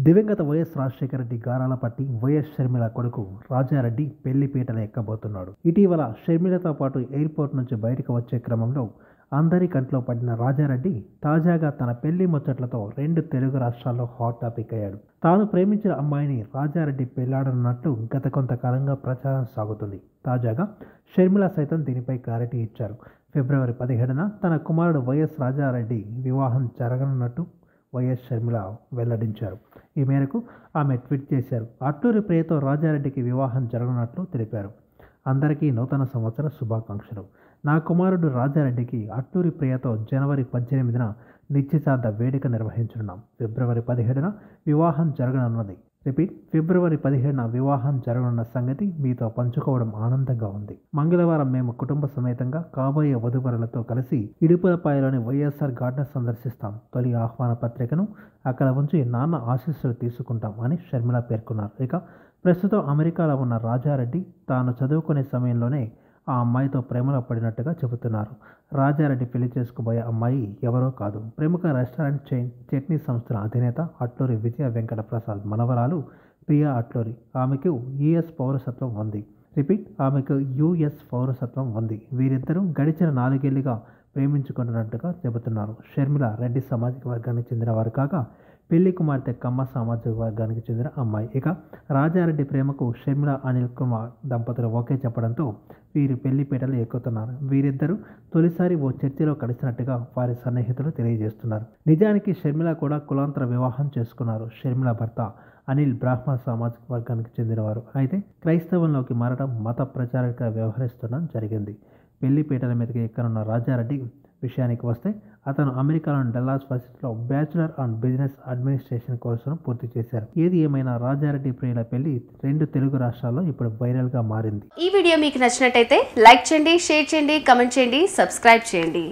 దివంగత వైఎస్ రాజశేఖర రెడ్డి గారాల పట్టి వైఎస్ షర్మిల కొడుకు రాజారెడ్డి పెళ్లి పీటలు ఎక్కబోతున్నాడు. ఇటీవల షర్మిలతో పాటు ఎయిర్పోర్ట్ నుంచి బయటకు వచ్చే క్రమంలో అందరి కంట్లో పడిన రాజారెడ్డి తాజాగా తన పెళ్లి ముచ్చట్లతో 2 తెలుగు రాష్ట్రాల్లో హాట్ టాపిక్ అయ్యాడు. తాను ప్రేమించిన అమ్మాయిని రాజారెడ్డి పెళ్లాడనున్నట్లు గత కొంతకాలంగా ప్రచారం సాగుతుంది. తాజాగా షర్మిల సైతం దీనిపై క్లారిటీ ఇచ్చారు. ఫిబ్రవరి 17న తన కుమారుడు వైఎస్ రాజారెడ్డి వివాహం జరగనున్నట్టు వైఎస్ షర్మిల వెల్లడించారు. ఈ మేరకు ఆమె ట్వీట్ చేశారు. అట్టూరి ప్రియతో రాజారెడ్డికి వివాహం జరగనున్నట్లు తెలిపారు. అందరికీ నూతన సంవత్సర శుభాకాంక్షలు. నా కుమారుడు రాజారెడ్డికి అట్టూరి ప్రియతో జనవరి 18న నిశ్చితార్థ వేడుక నిర్వహించనున్నాం. ఫిబ్రవరి 17న వివాహం జరగనున్నది. ఫిబ్రవరి 17న వివాహం జరగనున్న సంగతి మీతో పంచుకోవడం ఆనందంగా ఉంది. మంగళవారం మేము కుటుంబ సమేతంగా కాబోయే వధువరులతో కలిసి ఇడుపులపాయలోని వైఎస్ఆర్ గార్డెన్ సందర్శిస్తాం. తొలి ఆహ్వాన పత్రికను అక్కడ ఉంచి నాన్న ఆశీస్సులు తీసుకుంటాం అని షర్మిల పేర్కొన్నారు. ఇక ప్రస్తుతం అమెరికాలో ఉన్న రాజారెడ్డి తాను చదువుకునే సమయంలోనే ఆ అమ్మాయితో ప్రేమలో పడినట్టుగా చెబుతున్నారు. రాజారెడ్డి పెళ్లి చేసుకోబోయే అమ్మాయి ఎవరో కాదు, ప్రముఖ రెస్టారెంట్ చైన్ చట్నీ సంస్థల అధినేత అట్లూరి విజయ వెంకట ప్రసాద్ మనవరాలు ప్రియా అట్లూరి. ఆమెకు యుఎస్ పౌరసత్వం ఉంది. ఆమెకు యుఎస్ పౌరసత్వం ఉంది. వీరిద్దరూ గడిచిన 4 ఏళ్లుగా ప్రేమించుకుంటున్నట్టుగా చెబుతున్నారు. షర్మిల రెడ్డి సామాజిక వర్గానికి చెందిన వారు కాగా పెళ్లి కుమార్తె కమ్మ సామాజిక వర్గానికి చెందిన అమ్మాయి. ఇక రాజారెడ్డి ప్రేమకు షర్మిల అనిల్ కుమార్ దంపతులు ఓకే చెప్పడంతో వీరు పెళ్లి పీటలు ఎక్కుతున్నారు. వీరిద్దరూ తొలిసారి ఓ చర్చిలో కలిసినట్టుగా వారి సన్నిహితులు తెలియజేస్తున్నారు. నిజానికి షర్మిల కూడా కులాంతర వివాహం చేసుకున్నారు. షర్మిల భర్త అనిల్ బ్రాహ్మణ సామాజిక వర్గానికి చెందినవారు. అయితే క్రైస్తవంలోకి మారడం మత ప్రచారక వ్యవహరిస్తుండడం జరిగింది. పెళ్లి పీటల మీదకి ఎక్కనున్న రాజారెడ్డి విషయానికి వస్తే అతను అమెరికాలోని డల్లాస్ వర్సిటీలో బ్యాచులర్ ఆన్ బిజినెస్ అడ్మినిస్ట్రేషన్ కోర్సును పూర్తి చేశారు. ఏది ఏమైనా రాజారెడ్డి ప్రియుల పెళ్లి 2 తెలుగు రాష్ట్రాల్లో ఇప్పుడు వైరల్గా మారింది. ఈ వీడియో మీకు నచ్చినట్టయితే లైక్ చేయండి, షేర్ చేయండి, కమెంట్ చేయండి, సబ్స్క్రైబ్ చేయండి.